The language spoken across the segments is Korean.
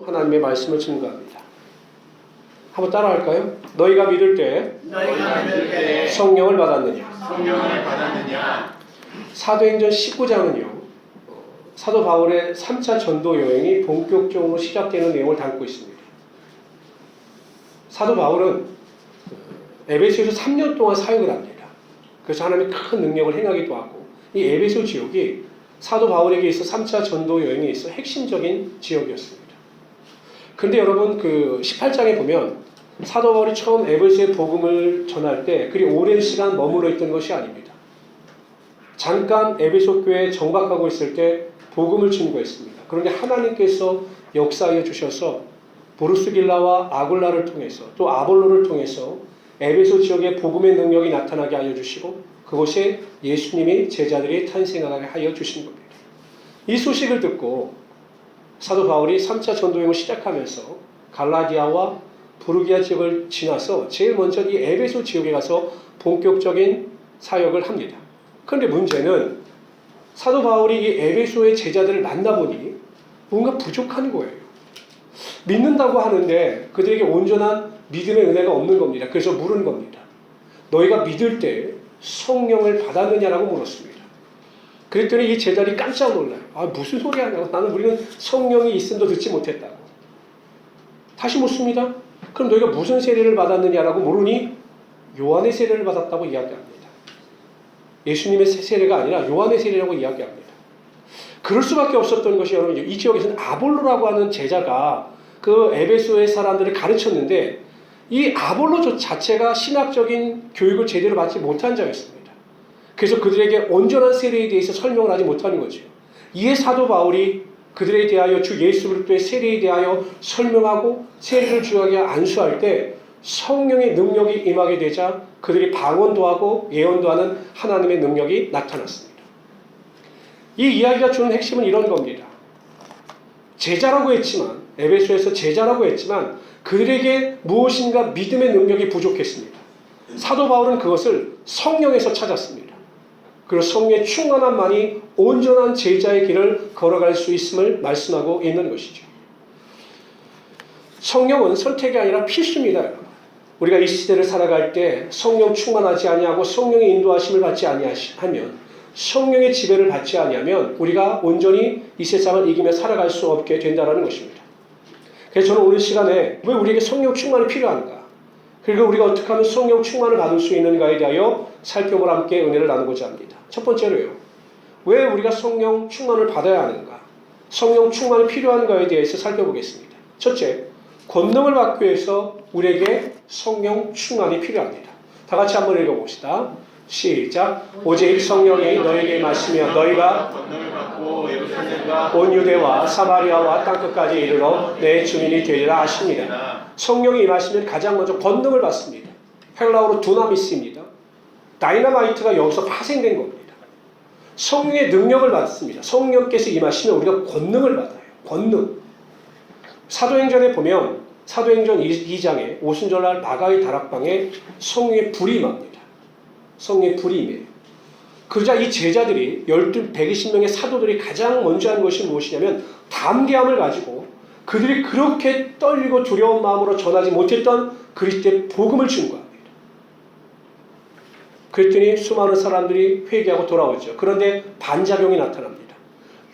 하나님의 말씀을 증거합니다. 한번 따라할까요? 너희가 믿을 때 성령을 받았느냐? 사도행전 19장은요. 사도 바울의 3차 전도 여행이 본격적으로 시작되는 내용을 담고 있습니다. 사도 바울은 에베소에서 3년 동안 사역을 합니다. 그래서 하나님의 큰 능력을 행하기도 하고, 이 에베소 지역이 사도 바울에게 있어 3차 전도 여행에 있어 핵심적인 지역이었습니다. 그런데 여러분, 그 18장에 보면 사도 바울이 처음 에베소의 복음을 전할 때 그리 오랜 시간 머물러 있던 것이 아닙니다. 잠깐 에베소 교회에 정박하고 있을 때 복음을 증거했습니다. 그런데 하나님께서 역사하여 주셔서 보르스길라와 아굴라를 통해서 또 아볼로를 통해서 에베소 지역에 복음의 능력이 나타나게 하여 주시고, 그곳에 예수님이 제자들이 탄생하게 하여 주신 겁니다. 이 소식을 듣고 사도 바울이 3차 전도여행을 시작하면서 갈라디아와 부르기아 지역을 지나서 제일 먼저 이 에베소 지역에 가서 본격적인 사역을 합니다. 그런데 문제는 사도 바울이 이 에베소의 제자들을 만나보니 뭔가 부족한 거예요. 믿는다고 하는데 그들에게 온전한 믿음의 은혜가 없는 겁니다. 그래서 물은 겁니다. 너희가 믿을 때 성령을 받았느냐라고 물었습니다. 그랬더니 이 제자들이 깜짝 놀라요. 무슨 소리 하냐고. 우리는 성령이 있음도 듣지 못했다고. 다시 묻습니다. 그럼 너희가 무슨 세례를 받았느냐라고 물으니 요한의 세례를 받았다고 이야기합니다. 예수님의 세례가 아니라 요한의 세례라고 이야기합니다. 그럴 수밖에 없었던 것이, 여러분, 이 지역에서는 아볼로라고 하는 제자가 그 에베소의 사람들을 가르쳤는데, 이 아볼로 자체가 신학적인 교육을 제대로 받지 못한 자였습니다. 그래서 그들에게 온전한 세례에 대해서 설명을 하지 못하는 거죠. 이에 사도 바울이 그들에 대하여 주 예수 그리스도의 세례에 대하여 설명하고 세례를 주하게 안수할 때 성령의 능력이 임하게 되자 그들이 방언도 하고 예언도 하는 하나님의 능력이 나타났습니다. 이 이야기가 주는 핵심은 이런 겁니다. 제자라고 했지만, 에베소에서 제자라고 했지만 그들에게 무엇인가 믿음의 능력이 부족했습니다. 사도 바울은 그것을 성령에서 찾았습니다. 그리고 성령의 충만함만이 온전한 제자의 길을 걸어갈 수 있음을 말씀하고 있는 것이죠. 성령은 선택이 아니라 필수입니다. 우리가 이 시대를 살아갈 때 성령 충만하지 아니하고 성령의 인도하심을 받지 아니하면, 성령의 지배를 받지 아니하면 우리가 온전히 이 세상을 이기며 살아갈 수 없게 된다는 것입니다. 그래서 저는 오늘 시간에 왜 우리에게 성령 충만이 필요한가, 그리고 우리가 어떻게 하면 성령 충만을 받을 수 있는가에 대하여 살펴보며 함께 은혜를 나누고자 합니다. 첫 번째로요, 왜 우리가 성령 충만을 받아야 하는가, 성령 충만이 필요한가에 대해서 살펴보겠습니다. 첫째, 권능을 받기 위해서 우리에게 성령 충만이 필요합니다. 다 같이 한번 읽어봅시다. 시작. 오직 성령이 너에게 임하시면 너희가 온 유대와 사마리아와 땅끝까지 이르러 내 주민이 되리라 하십니다. 성령이 임하시면 가장 먼저 권능을 받습니다. 헬라어로 두나미스입니다. 다이너마이트가 여기서 파생된 겁니다. 성령의 능력을 받습니다. 성령께서 임하시면 우리가 권능을 받아요. 권능. 사도행전에 보면 사도행전 2장에 오순절날 마가의 다락방에 성령의 불이 임합니다. 성령의 불이 임해요. 그러자 이 제자들이 120명의 사도들이 가장 먼저 한 것이 무엇이냐면 담대함을 가지고 그들이 그렇게 떨리고 두려운 마음으로 전하지 못했던 그리스도의 복음을 증거합니다. 그랬더니 수많은 사람들이 회개하고 돌아오죠. 그런데 반작용이 나타납니다.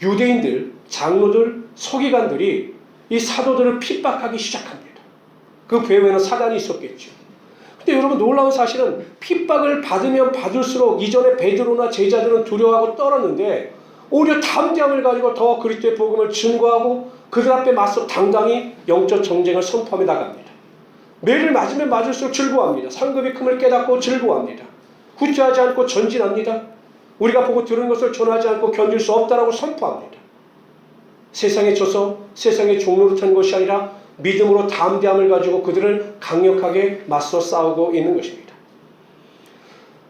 유대인들, 장로들, 서기관들이 이 사도들을 핍박하기 시작합니다. 그 배후에는 사단이 있었겠죠. 근데 여러분, 놀라운 사실은 핍박을 받으면 받을수록 이전에 베드로나 제자들은 두려워하고 떨었는데 오히려 담대함을 가지고 더 그리스도의 복음을 증거하고 그들 앞에 맞서 당당히 영적 정쟁을 선포하며 나갑니다. 매를 맞으면 맞을수록 즐거워합니다. 상급이 큼을 깨닫고 즐거워합니다. 후퇴하지 않고 전진합니다. 우리가 보고 들은 것을 전하지 않고 견딜 수 없다라고 선포합니다. 세상에 져서 세상의 종로를 탄 것이 아니라 믿음으로 담대함을 가지고 그들을 강력하게 맞서 싸우고 있는 것입니다.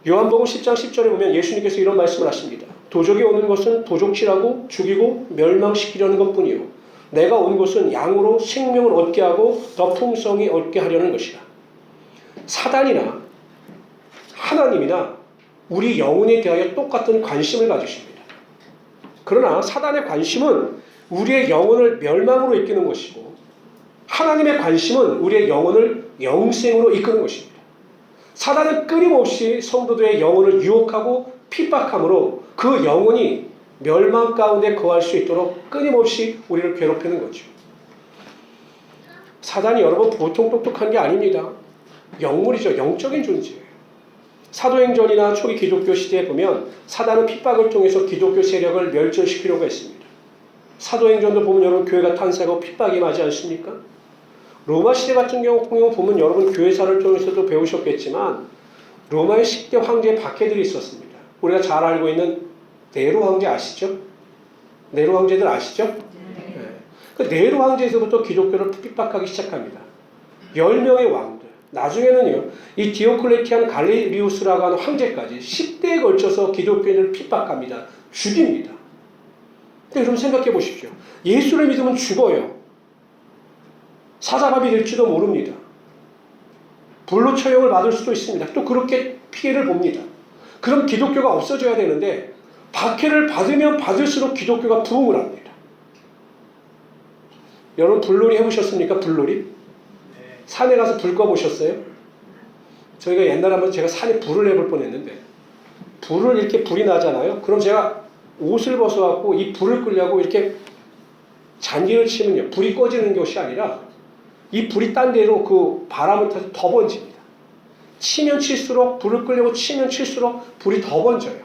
요한복음 10장 10절에 보면 예수님께서 이런 말씀을 하십니다. 도적이 오는 것은 도적질하고 죽이고 멸망시키려는 것뿐이요, 내가 온 것은 양으로 생명을 얻게 하고 더 풍성히 얻게 하려는 것이라. 사단이나 하나님이나 우리 영혼에 대하여 똑같은 관심을 가지십니다. 그러나 사단의 관심은 우리의 영혼을 멸망으로 이끄는 것이고 하나님의 관심은 우리의 영혼을 영생으로 이끄는 것입니다. 사단은 끊임없이 성도들의 영혼을 유혹하고 핍박함으로 그 영혼이 멸망 가운데 거할 수 있도록 끊임없이 우리를 괴롭히는 거죠. 사단이 여러분 보통 똑똑한 게 아닙니다. 영물이죠. 영적인 존재예요. 사도행전이나 초기 기독교 시대에 보면 사단은 핍박을 통해서 기독교 세력을 멸절시키려고 했습니다. 사도행전도 보면 여러분 교회가 탄생하고 핍박이 맞지 않습니까? 로마 시대 같은 경우 보면 여러분 교회사를 통해서도 배우셨겠지만 로마의 10대 황제의 박해들이 있었습니다. 우리가 잘 알고 있는 네로 황제 아시죠? 네로 황제들 아시죠? 네. 그 네로 황제에서부터 기독교를 핍박하기 시작합니다. 10명의 왕들. 나중에는요, 이 디오클레티안 갈리리우스라고 하는 황제까지 10대에 걸쳐서 기독교인을 핍박합니다. 죽입니다. 근데 여러분 생각해 보십시오. 예수를 믿으면 죽어요. 사자밥이 될지도 모릅니다. 불로 처형을 받을 수도 있습니다. 또 그렇게 피해를 봅니다. 그럼 기독교가 없어져야 되는데 박해를 받으면 받을수록 기독교가 부흥을 합니다. 여러분 불놀이 해보셨습니까? 불놀이? 산에 가서 불 꺼보셨어요? 저희가 옛날에 한번 제가 산에 불을 해볼 뻔했는데 불을 이렇게 불이 나잖아요. 그럼 제가 옷을 벗어갖고 이 불을 끄려고 이렇게 잔디를 치면요, 불이 꺼지는 것이 아니라 이 불이 딴 데로 그 바람을 타서 더 번집니다. 치면 칠수록, 불을 끄려고 치면 칠수록 불이 더 번져요.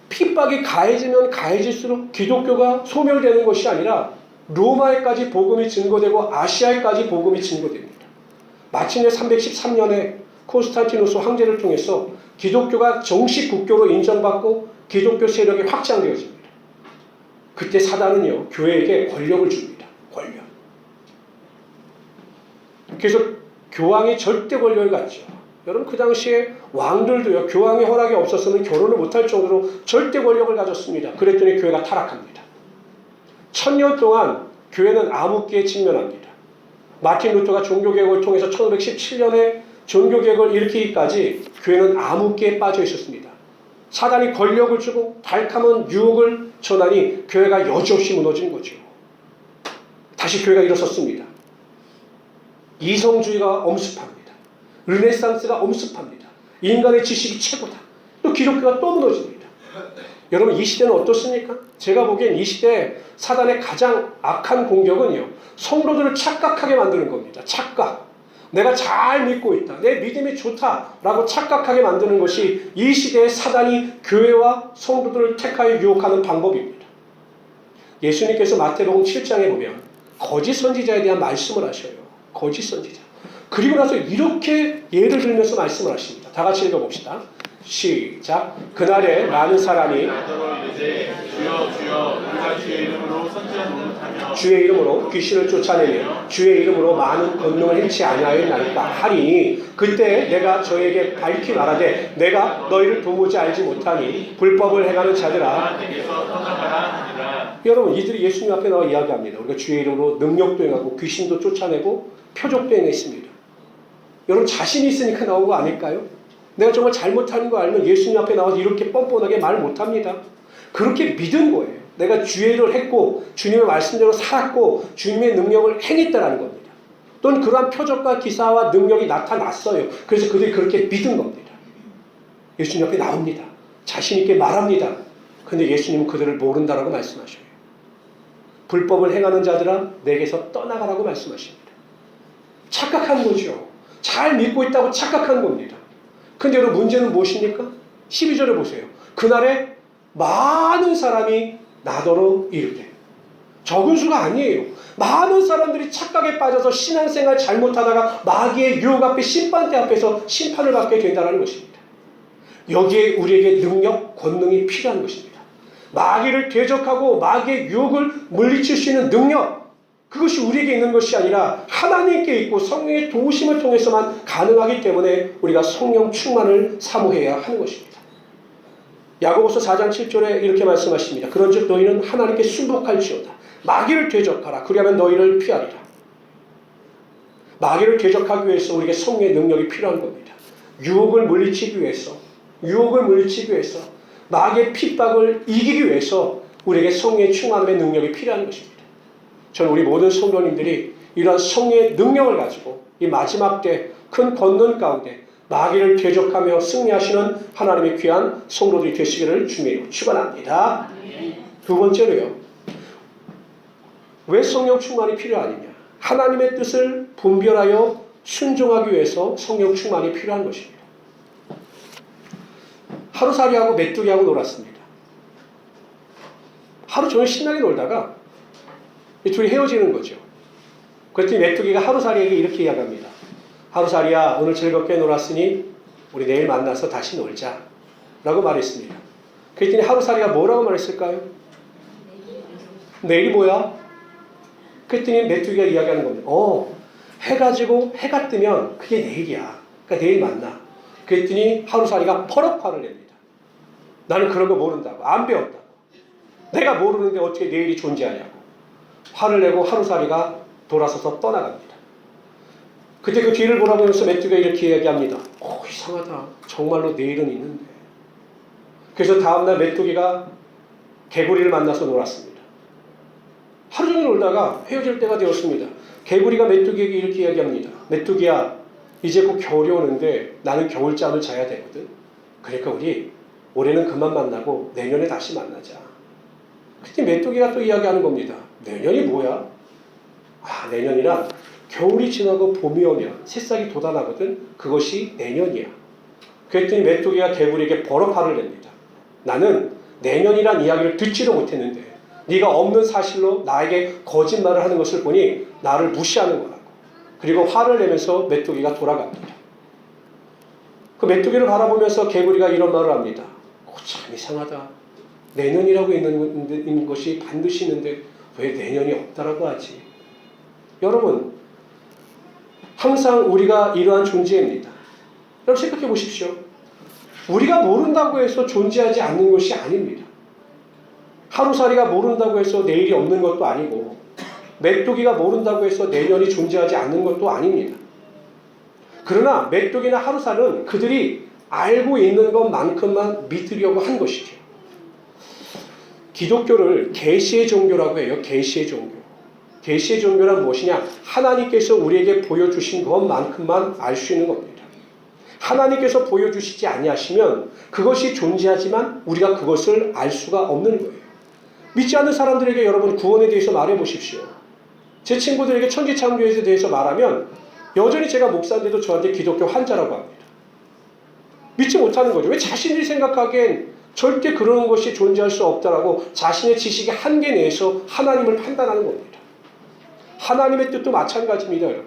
핍박이 가해지면 가해질수록 기독교가 소멸되는 것이 아니라 로마에까지 복음이 증거되고 아시아에까지 복음이 증거됩니다. 마침내 313년에 콘스탄티누스 황제를 통해서 기독교가 정식 국교로 인정받고 기독교 세력이 확장되어집니다. 그때 사단은요, 교회에게 권력을 줍니다. 권력. 그래서 교황이 절대 권력을 갖죠. 여러분 그 당시에 왕들도요, 교황의 허락이 없었으면 결혼을 못할 정도로 절대 권력을 가졌습니다. 그랬더니 교회가 타락합니다. 1000년 동안 교회는 암흑기에 직면합니다. 마틴 루터가 종교개혁을 통해서 1517년에 종교개혁을 일으키기까지 교회는 암흑기에 빠져 있었습니다. 사단이 권력을 주고 달콤한 유혹을 전하니 교회가 여지없이 무너진 거죠. 다시 교회가 일어섰습니다. 이성주의가 엄습합니다. 르네상스가 엄습합니다. 인간의 지식이 최고다. 또 기독교가 또 무너집니다. 여러분 이 시대는 어떻습니까? 제가 보기엔 이 시대에 사단의 가장 악한 공격은요, 성도들을 착각하게 만드는 겁니다. 착각. 내가 잘 믿고 있다. 내 믿음이 좋다라고 착각하게 만드는 것이 이 시대에 사단이 교회와 성도들을 택하여 유혹하는 방법입니다. 예수님께서 마태복음 7장에 보면 거짓 선지자에 대한 말씀을 하셔요. 거짓 선지자. 그리고 나서 이렇게 예를 들면서 말씀을 하십니다. 다 같이 읽어봅시다. 시작. 그날에 많은 사람이 주의 이름으로 귀신을 쫓아내며 주의 이름으로 많은 권능을 행치 아니하였나이까 하리니 그때 내가 저에게 밝히 말하되 내가 너희를 도무지 알지 못하니 불법을 행하는 자들아. 여러분 이들이 예수님 앞에 나와 이야기합니다. 우리가 주의 이름으로 능력도 행하고 귀신도 쫓아내고 표적도 행했습니다. 여러분 자신이 있으니까 나온 거 아닐까요? 내가 정말 잘못하는 거 알면 예수님 앞에 나와서 이렇게 뻔뻔하게 말 못합니다. 그렇게 믿은 거예요. 내가 주의 일을 했고 주님의 말씀대로 살았고 주님의 능력을 행했다라는 겁니다. 또는 그러한 표적과 기사와 능력이 나타났어요. 그래서 그들이 그렇게 믿은 겁니다. 예수님 앞에 나옵니다. 자신 있게 말합니다. 근데 예수님은 그들을 모른다라고 말씀하셔요. 불법을 행하는 자들아 내게서 떠나가라고 말씀하십니다. 착각한 거죠. 잘 믿고 있다고 착각한 겁니다. 근데 여러분 문제는 무엇입니까? 12절에 보세요. 그날에 많은 사람이 나더러 이르되. 적은 수가 아니에요. 많은 사람들이 착각에 빠져서 신앙생활 잘못하다가 마귀의 유혹 앞에 심판대 앞에서 심판을 받게 된다는 것입니다. 여기에 우리에게 능력, 권능이 필요한 것입니다. 마귀를 대적하고 마귀의 유혹을 물리칠 수 있는 능력, 그것이 우리에게 있는 것이 아니라 하나님께 있고 성령의 도우심을 통해서만 가능하기 때문에 우리가 성령 충만을 사모해야 하는 것입니다. 야고보서 4장 7절에 이렇게 말씀하십니다. 그런즉 너희는 하나님께 순복할지어다. 마귀를 대적하라. 그리하면 너희를 피하리라. 마귀를 대적하기 위해서 우리에게 성령의 능력이 필요한 겁니다. 유혹을 물리치기 위해서 마귀의 핍박을 이기기 위해서 우리에게 성령의 충만함의 능력이 필요한 것입니다. 저는 우리 모든 성도님들이 이러한 성령의 능력을 가지고 이 마지막 때 큰 권능 가운데 마귀를 대적하며 승리하시는 하나님의 귀한 성도들이 되시기를 주님으로 축원합니다. 두 번째로요. 왜 성령 충만이 필요하느냐? 하나님의 뜻을 분별하여 순종하기 위해서 성령 충만이 필요한 것입니다. 하루살이하고 메뚜기하고 놀았습니다. 하루 종일 신나게 놀다가 이 둘이 헤어지는 거죠. 그랬더니 메뚜기가 하루살이에게 이렇게 이야기합니다. 하루살이야, 오늘 즐겁게 놀았으니 우리 내일 만나서 다시 놀자 라고 말했습니다. 그랬더니 하루살이가 뭐라고 말했을까요? 내일이 뭐야? 그랬더니 메뚜기가 이야기하는 겁니다. 해가 지고 해가 뜨면 그게 내일이야. 그러니까 내일 만나. 그랬더니 하루살이가 퍼럭 화를 냅니다. 나는 그런 거 모른다고. 안 배웠다고. 내가 모르는데 어떻게 내일이 존재하냐고. 화를 내고 하루살이가 돌아서서 떠나갑니다. 그때 그 뒤를 돌아보면서 메뚜기가 이렇게 이야기합니다. 이상하다. 정말로 내일은 있는데. 그래서 다음날 메뚜기가 개구리를 만나서 놀았습니다. 하루 종일 놀다가 헤어질 때가 되었습니다. 개구리가 메뚜기에게 이렇게 이야기합니다. 메뚜기야, 이제 곧 겨울이 오는데 나는 겨울잠을 자야 되거든. 그러니까 우리 올해는 그만 만나고 내년에 다시 만나자. 그때 메뚜기가 또 이야기하는 겁니다. 내년이 뭐야? 내년이란 겨울이 지나고 봄이 오면 새싹이 돋아나거든. 그것이 내년이야. 그랬더니 메뚜기가 개구리에게 버럭 화를 냅니다. 나는 내년이란 이야기를 듣지도 못했는데 네가 없는 사실로 나에게 거짓말을 하는 것을 보니 나를 무시하는 거라고. 그리고 화를 내면서 메뚜기가 돌아갑니다. 그 메뚜기를 바라보면서 개구리가 이런 말을 합니다. 참 이상하다. 내년이라고 있는 것이 반드시 있는데 왜 내년이 없다라고 하지? 여러분, 항상 우리가 이러한 존재입니다. 여러분 생각해 보십시오. 우리가 모른다고 해서 존재하지 않는 것이 아닙니다. 하루살이가 모른다고 해서 내일이 없는 것도 아니고 메뚜기가 모른다고 해서 내년이 존재하지 않는 것도 아닙니다. 그러나 메뚜기나 하루살은 그들이 알고 있는 것만큼만 믿으려고 한 것이죠. 기독교를 계시의 종교라고 해요. 계시의 종교. 계시의 종교란 무엇이냐? 하나님께서 우리에게 보여주신 것만큼만 알 수 있는 겁니다. 하나님께서 보여주시지 아니하시면 그것이 존재하지만 우리가 그것을 알 수가 없는 거예요. 믿지 않는 사람들에게 여러분 구원에 대해서 말해보십시오. 제 친구들에게 천지창조에 대해서 말하면 여전히 제가 목사인데도 저한테 기독교 환자라고 합니다. 믿지 못하는 거죠. 왜 자신들이 생각하기엔 절대 그런 것이 존재할 수 없다라고 자신의 지식의 한계 내에서 하나님을 판단하는 겁니다. 하나님의 뜻도 마찬가지입니다. 여러분.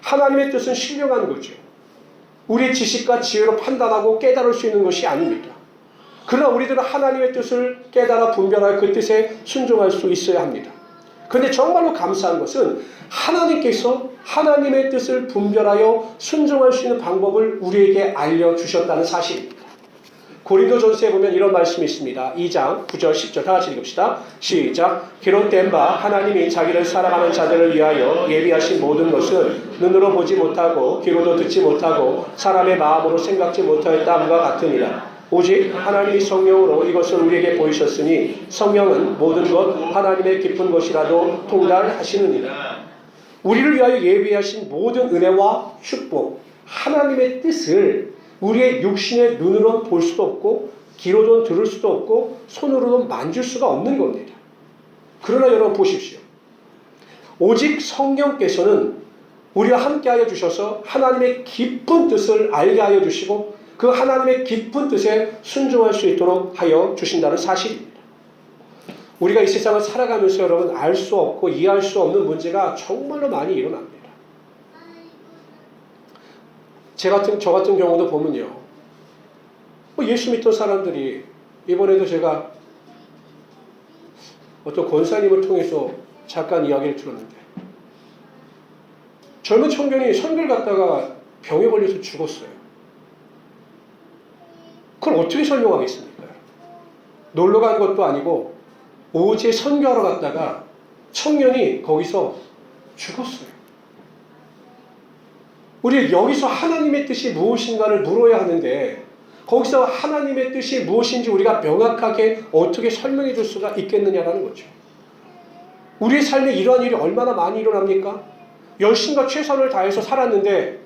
하나님의 뜻은 신령한 거죠. 우리의 지식과 지혜로 판단하고 깨달을 수 있는 것이 아닙니다. 그러나 우리들은 하나님의 뜻을 깨달아 분별하여 그 뜻에 순종할 수 있어야 합니다. 그런데 정말로 감사한 것은 하나님께서 하나님의 뜻을 분별하여 순종할 수 있는 방법을 우리에게 알려주셨다는 사실입니다. 고린도전서에 보면 이런 말씀이 있습니다. 2장 9절 10절 다 같이 읽읍시다. 시작. 기록된 바 하나님이 자기를 사랑하는 자들을 위하여 예비하신 모든 것은 눈으로 보지 못하고 귀로도 듣지 못하고 사람의 마음으로 생각지 못하였다함과 같으니라. 오직 하나님이 성령으로 이것을 우리에게 보이셨으니 성령은 모든 것 하나님의 깊은 것이라도 통달하시느니라. 우리를 위하여 예비하신 모든 은혜와 축복, 하나님의 뜻을 우리의 육신의 눈으로는 볼 수도 없고 귀로는 들을 수도 없고 손으로는 만질 수가 없는 겁니다. 그러나 여러분 보십시오. 오직 성령께서는 우리와 함께 하여 주셔서 하나님의 깊은 뜻을 알게 하여 주시고 그 하나님의 깊은 뜻에 순종할 수 있도록 하여 주신다는 사실입니다. 우리가 이 세상을 살아가면서 여러분 알 수 없고 이해할 수 없는 문제가 정말로 많이 일어납니다. 저 같은 경우도 보면요. 예수 믿던 사람들이 이번에도 제가 어떤 권사님을 통해서 잠깐 이야기를 들었는데 젊은 청년이 선교를 갔다가 병에 걸려서 죽었어요. 그걸 어떻게 설명하겠습니까? 놀러 간 것도 아니고 오지에 선교하러 갔다가 청년이 거기서 죽었어요. 우리 여기서 하나님의 뜻이 무엇인가를 물어야 하는데 거기서 하나님의 뜻이 무엇인지 우리가 명확하게 어떻게 설명해 줄 수가 있겠느냐라는 거죠. 우리의 삶에 이러한 일이 얼마나 많이 일어납니까? 열심과 최선을 다해서 살았는데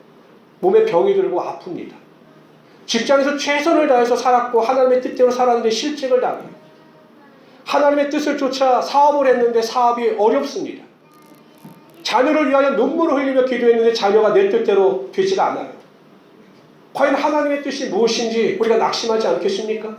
몸에 병이 들고 아픕니다. 직장에서 최선을 다해서 살았고 하나님의 뜻대로 살았는데 실직을 당해요. 하나님의 뜻을 쫓아 사업을 했는데 사업이 어렵습니다. 자녀를 위하여 눈물을 흘리며 기도했는데 자녀가 내 뜻대로 되지가 않아요. 과연 하나님의 뜻이 무엇인지 우리가 낙심하지 않겠습니까?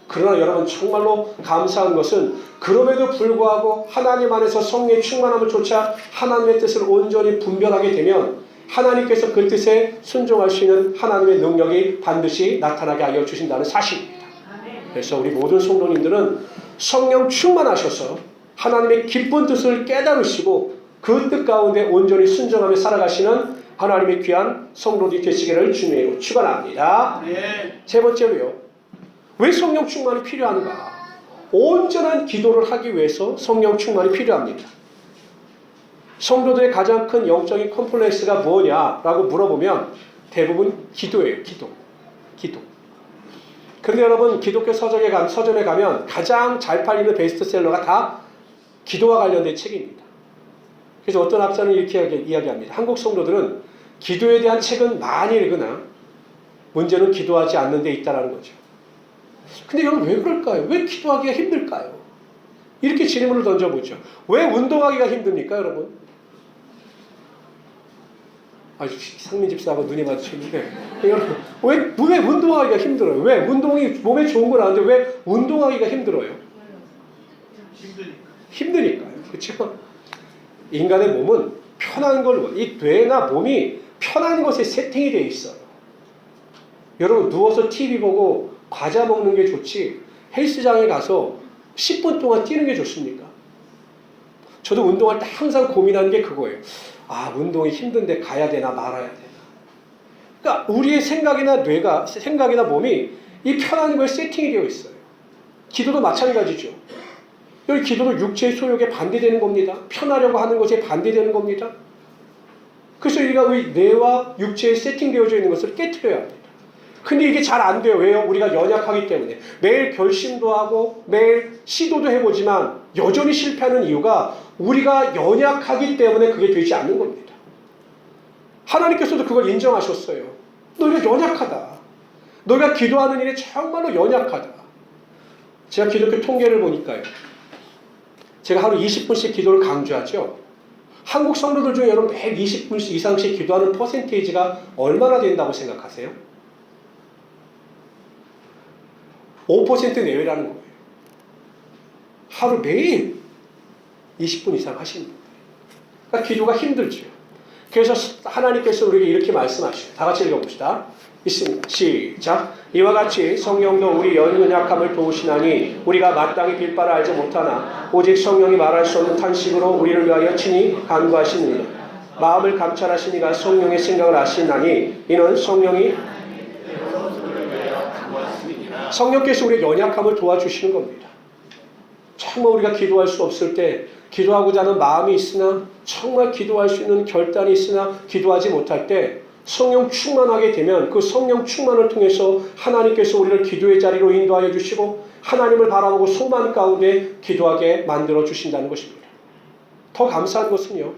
그러나 여러분 정말로 감사한 것은 그럼에도 불구하고 하나님 안에서 성령의 충만함을 쫓아 하나님의 뜻을 온전히 분별하게 되면 하나님께서 그 뜻에 순종할 수 있는 하나님의 능력이 반드시 나타나게 하여 주신다는 사실입니다. 그래서 우리 모든 성도님들은 성령 충만하셔서 하나님의 기쁜 뜻을 깨달으시고 그 뜻 가운데 온전히 순종하며 살아가시는 하나님의 귀한 성도들이 되시기를 주님으로 축원합니다. 세 번째로요. 왜 성령 충만이 필요한가? 온전한 기도를 하기 위해서 성령 충만이 필요합니다. 성도들의 가장 큰 영적인 컴플렉스가 뭐냐라고 물어보면 대부분 기도예요. 기도. 근데 여러분 기독교 서점에 가면 가장 잘 팔리는 베스트셀러가 다 기도와 관련된 책입니다. 그래서 어떤 학자는 이렇게 이야기합니다. 한국 성도들은 기도에 대한 책은 많이 읽으나 문제는 기도하지 않는 데 있다는 거죠. 근데 여러분 왜 그럴까요? 왜 기도하기가 힘들까요? 이렇게 질문을 던져보죠. 왜 운동하기가 힘듭니까 여러분? 상민 집사하고 눈이 마주쳤는데 여러분 왜 운동하기가 힘들어요? 왜 운동이 몸에 좋은 건 아는데 왜 운동하기가 힘들어요? 힘드니까요. 그렇죠? 인간의 몸은 편한 걸, 이 뇌나 몸이 편한 것에 세팅이 되어 있어요. 여러분 누워서 TV 보고 과자 먹는 게 좋지 헬스장에 가서 10분 동안 뛰는 게 좋습니까? 저도 운동할 때 항상 고민하는 게 그거예요. 운동이 힘든데 가야 되나 말아야 되나. 그러니까 우리의 생각이나 몸이 이 편한 거에 세팅이 되어 있어요. 기도도 마찬가지죠. 여기 기도도 육체의 소욕에 반대되는 겁니다. 편하려고 하는 것에 반대되는 겁니다. 그래서 우리가 우리 뇌와 육체에 세팅되어져 있는 것을 깨트려야 합니다. 근데 이게 잘 안 돼요. 왜요? 우리가 연약하기 때문에. 매일 결심도 하고 매일 시도도 해보지만 여전히 실패하는 이유가 우리가 연약하기 때문에 그게 되지 않는 겁니다. 하나님께서도 그걸 인정하셨어요. 너희가 연약하다. 너희가 기도하는 일에 정말로 연약하다. 제가 기독교 통계를 보니까요. 제가 하루 20분씩 기도를 강조하죠. 한국 성도들 중에 여러분 120분 이상씩 기도하는 퍼센테이지가 얼마나 된다고 생각하세요? 5% 내외라는 거예요. 하루 매일 20분 이상 하시는 분들. 그러니까 기도가 힘들죠. 그래서 하나님께서 우리에게 이렇게 말씀하시죠. 다 같이 읽어봅시다. 있습니다. 시작. 이와 같이 성령도 우리 연약함을 도우시나니 우리가 마땅히 빌 바를 알지 못하나 오직 성령이 말할 수 없는 탄식으로 우리를 위하여 친히 간구하시느니라. 마음을 감찰하시니가 성령의 생각을 아시나니 이는 성령께서 우리의 연약함을 도와주시는 겁니다. 정말 우리가 기도할 수 없을 때 기도하고자 하는 마음이 있으나 정말 기도할 수 있는 결단이 있으나 기도하지 못할 때 성령 충만하게 되면 그 성령 충만을 통해서 하나님께서 우리를 기도의 자리로 인도하여 주시고 하나님을 바라보고 소망 가운데 기도하게 만들어 주신다는 것입니다. 더 감사한 것은요.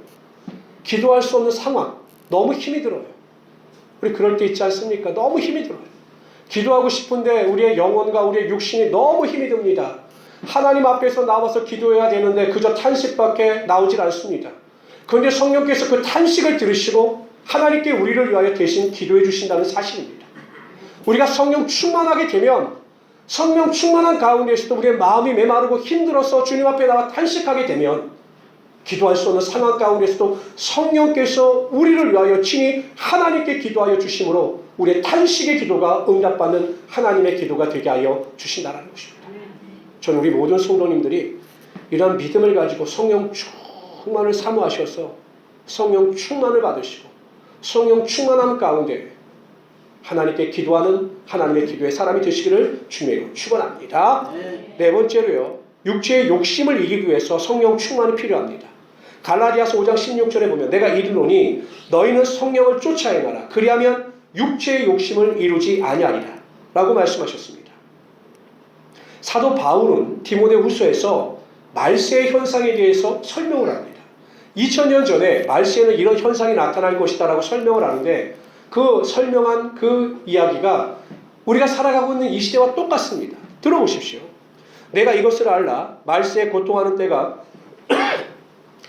기도할 수 없는 상황, 너무 힘이 들어요. 우리 그럴 때 있지 않습니까? 너무 힘이 들어요. 기도하고 싶은데 우리의 영혼과 우리의 육신이 너무 힘이 듭니다. 하나님 앞에서 나와서 기도해야 되는데 그저 탄식밖에 나오질 않습니다. 그런데 성령께서 그 탄식을 들으시고 하나님께 우리를 위하여 대신 기도해 주신다는 사실입니다. 우리가 성령 충만하게 되면 성령 충만한 가운데서도 우리의 마음이 메마르고 힘들어서 주님 앞에 나와 탄식하게 되면 기도할 수 없는 상황 가운데서도 성령께서 우리를 위하여 친히 하나님께 기도하여 주심으로 우리의 탄식의 기도가 응답받는 하나님의 기도가 되게 하여 주신다는 것입니다. 저는 우리 모든 성도님들이 이러한 믿음을 가지고 성령 충만을 사모하셔서 성령 충만을 받으시고 성령 충만함 가운데 하나님께 기도하는 하나님의 기도의 사람이 되시기를 주님으로 축원합니다. 네 번째로요. 육체의 욕심을 이기기 위해서 성령 충만이 필요합니다. 갈라디아서 5장 16절에 보면 내가 이르노니 너희는 성령을 쫓아 행하라. 그리하면 육체의 욕심을 이루지 아니하리라. 라고 말씀하셨습니다. 사도 바울은 디모데후서에서 말세의 현상에 대해서 설명을 합니다. 2000년 전에 말세에는 이런 현상이 나타날 것이다 라고 설명을 하는데 그 설명한 그 이야기가 우리가 살아가고 있는 이 시대와 똑같습니다. 들어보십시오. 내가 이것을 알라. 말세에 고통하는 때가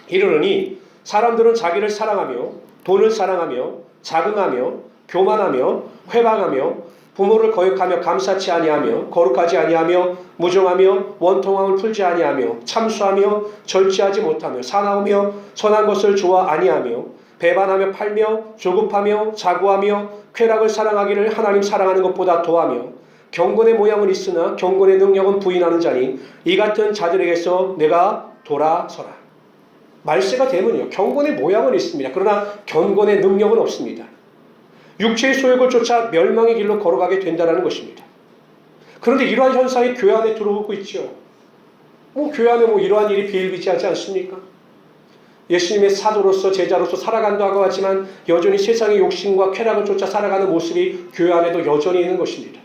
이르르니 사람들은 자기를 사랑하며 돈을 사랑하며 자긍하며 교만하며 회방하며 부모를 거역하며 감사치 아니하며 거룩하지 아니하며 무정하며 원통함을 풀지 아니하며 참수하며 절제하지 못하며 사나우며 선한 것을 좋아 아니하며 배반하며 팔며 조급하며 자고하며 쾌락을 사랑하기를 하나님 사랑하는 것보다 더하며 경건의 모양은 있으나 경건의 능력은 부인하는 자니 이 같은 자들에게서 내가 돌아서라. 말세가 되면요, 경건의 모양은 있습니다. 그러나 경건의 능력은 없습니다. 육체의 소욕을 쫓아 멸망의 길로 걸어가게 된다는 것입니다. 그런데 이러한 현상이 교회 안에 들어오고 있죠. 교회 안에 이러한 일이 비일비재하지 않습니까? 예수님의 사도로서 제자로서 살아간다고 하지만 여전히 세상의 욕심과 쾌락을 쫓아 살아가는 모습이 교회 안에도 여전히 있는 것입니다.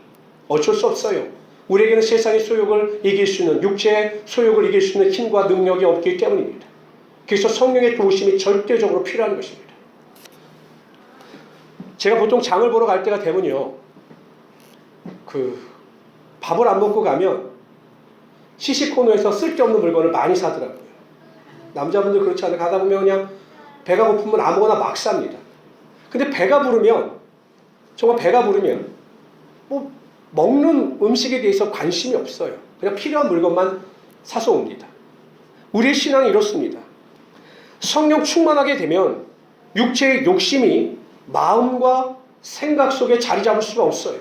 어쩔 수 없어요. 우리에게는 세상의 소욕을 이길 수 있는, 육체의 소욕을 이길 수 있는 힘과 능력이 없기 때문입니다. 그래서 성령의 도우심이 절대적으로 필요한 것입니다. 제가 보통 장을 보러 갈 때가 되면요, 밥을 안 먹고 가면 시식코너에서 쓸데없는 물건을 많이 사더라고요. 남자분들 그렇지 않아요. 가다 보면 그냥 배가 고프면 아무거나 막 삽니다. 근데 배가 부르면, 정말 배가 부르면 먹는 음식에 대해서 관심이 없어요. 그냥 필요한 물건만 사서 옵니다. 우리의 신앙이 이렇습니다. 성령 충만하게 되면 육체의 욕심이 마음과 생각 속에 자리 잡을 수가 없어요.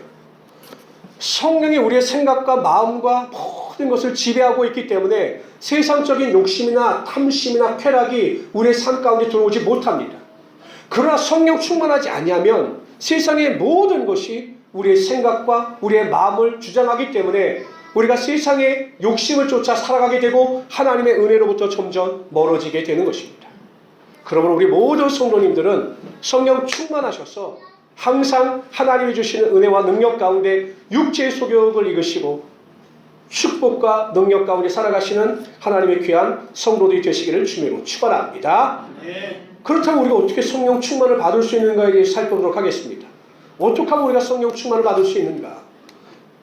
성령이 우리의 생각과 마음과 모든 것을 지배하고 있기 때문에 세상적인 욕심이나 탐심이나 쾌락이 우리의 삶 가운데 들어오지 못합니다. 그러나 성령 충만하지 아니하면 세상의 모든 것이 우리의 생각과 우리의 마음을 주장하기 때문에 우리가 세상의 욕심을 쫓아 살아가게 되고 하나님의 은혜로부터 점점 멀어지게 되는 것입니다. 그러므로 우리 모든 성도님들은 성령 충만하셔서 항상 하나님이 주시는 은혜와 능력 가운데 육체의 소욕을 이기시고 축복과 능력 가운데 살아가시는 하나님의 귀한 성도들이 되시기를 주님으로 축원합니다. 그렇다면 우리가 어떻게 성령 충만을 받을 수 있는가에 대해서 살펴보도록 하겠습니다. 어떻게 하면 우리가 성령 충만을 받을 수 있는가?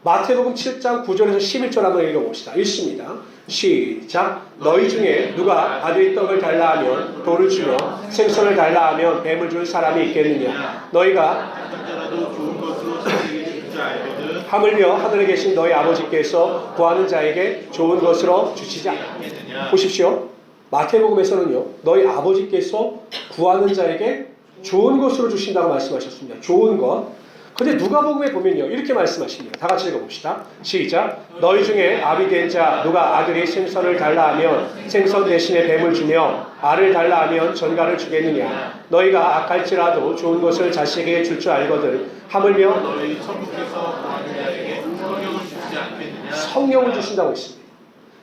마태복음 7장 9절에서 11절 한번 읽어봅시다. 읽습니다. 시작. 너희 중에 누가 아들이 떡을 달라 하면 돌을 주며 생선을 달라 하면 뱀을 줄 사람이 있겠느냐? 너희가 하물며 하늘에 계신 너희 아버지께서 구하는 자에게 좋은 것으로 주시지 않겠느냐? 보십시오. 마태복음에서는요, 너희 아버지께서 구하는 자에게 좋은 것으로 주신다고 말씀하셨습니다. 좋은 것. 근데 누가복음에 보면요, 이렇게 말씀하십니다. 다 같이 읽어봅시다. 시작. 너희 중에 아비 된 자 누가 아들이 생선을 달라 하면 생선 대신에 뱀을 주며 알을 달라 하면 전갈을 주겠느냐? 너희가 악할지라도 좋은 것을 자식에게 줄 줄 알거든 하물며 너희 천국에서 구하는 자에게 성령을 주시지 않겠느냐? 성령을 주신다고 했습니다.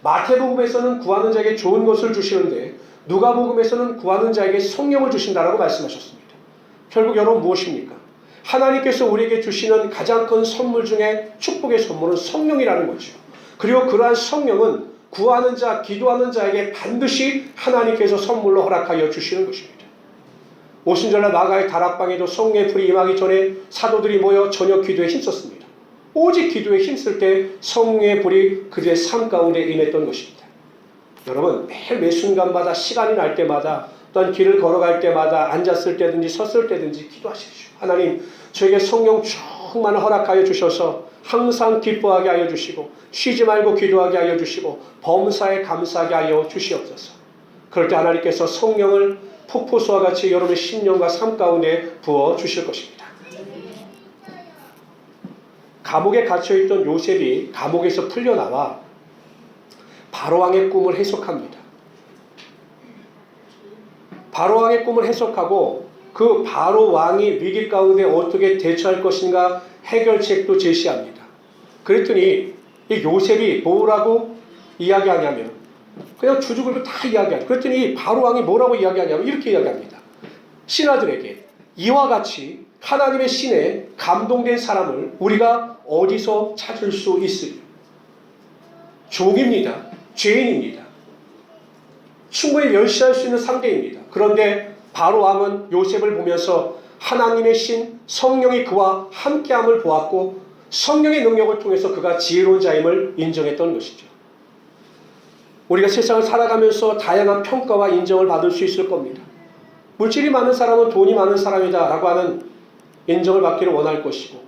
마태복음에서는 구하는 자에게 좋은 것을 주시는데 누가복음에서는 구하는 자에게 성령을 주신다라고 말씀하셨습니다. 결국 여러분 무엇입니까? 하나님께서 우리에게 주시는 가장 큰 선물 중에 축복의 선물은 성령이라는 거죠. 그리고 그러한 성령은 구하는 자, 기도하는 자에게 반드시 하나님께서 선물로 허락하여 주시는 것입니다. 오순절날 마가의 다락방에도 성령의 불이 임하기 전에 사도들이 모여 저녁 기도에 힘썼습니다. 오직 기도에 힘쓸 때 성령의 불이 그들의 삶 가운데 임했던 것입니다. 여러분, 매일 매 순간마다 시간이 날 때마다 또한 길을 걸어갈 때마다 앉았을 때든지 섰을 때든지 기도하십시오. 하나님, 저에게 성령 충만을 허락하여 주셔서 항상 기뻐하게 하여 주시고 쉬지 말고 기도하게 하여 주시고 범사에 감사하게 하여 주시옵소서. 그럴 때 하나님께서 성령을 폭포수와 같이 여러분의 심령과 삶 가운데 부어 주실 것입니다. 감옥에 갇혀있던 요셉이 감옥에서 풀려나와 바로왕의 꿈을 해석합니다. 바로왕의 꿈을 해석하고 그 바로왕이 위기 가운데 어떻게 대처할 것인가 해결책도 제시합니다. 그랬더니 이 요셉이 뭐라고 이야기하냐면 그냥 주죽을 다 이야기하죠. 그랬더니 바로왕이 뭐라고 이야기하냐면 이렇게 이야기합니다. 신하들에게 이와 같이 하나님의 신에 감동된 사람을 우리가 어디서 찾을 수 있으리요? 종입니다. 죄인입니다. 충분히 멸시할 수 있는 상대입니다. 그런데 바로 왕은 요셉을 보면서 하나님의 신 성령이 그와 함께함을 보았고 성령의 능력을 통해서 그가 지혜로운 자임을 인정했던 것이죠. 우리가 세상을 살아가면서 다양한 평가와 인정을 받을 수 있을 겁니다. 물질이 많은 사람은 돈이 많은 사람이다 라고 하는 인정을 받기를 원할 것이고,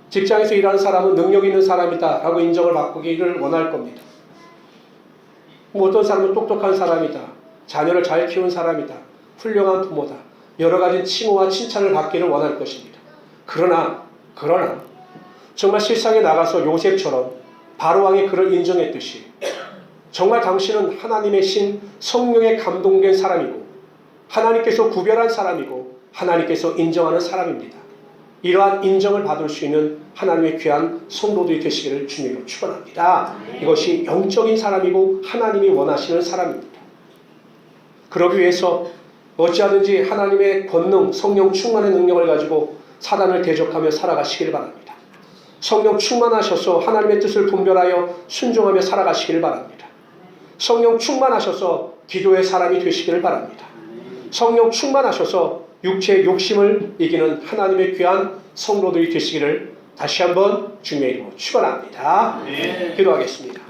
직장에서 일하는 사람은 능력 있는 사람이다 라고 인정을 받기를 원할 겁니다. 어떤 사람은 똑똑한 사람이다, 자녀를 잘 키운 사람이다, 훌륭한 부모다, 여러 가지 칭호와 칭찬을 받기를 원할 것입니다. 그러나 정말 세상에 나가서 요셉처럼 바로왕이 그를 인정했듯이 정말 당신은 하나님의 신 성령에 감동된 사람이고 하나님께서 구별한 사람이고 하나님께서 인정하는 사람입니다. 이러한 인정을 받을 수 있는 하나님의 귀한 성도들이 되시기를 주님으로 축원합니다. 이것이 영적인 사람이고 하나님이 원하시는 사람입니다. 그러기 위해서 어찌하든지 하나님의 권능, 성령 충만의 능력을 가지고 사단을 대적하며 살아가시기를 바랍니다. 성령 충만하셔서 하나님의 뜻을 분별하여 순종하며 살아가시기를 바랍니다. 성령 충만하셔서 기도의 사람이 되시기를 바랍니다. 성령 충만하셔서 육체의 욕심을 이기는 하나님의 귀한 성도들이 되시기를 다시 한번 주님의 이름으로 축원합니다. 기도하겠습니다.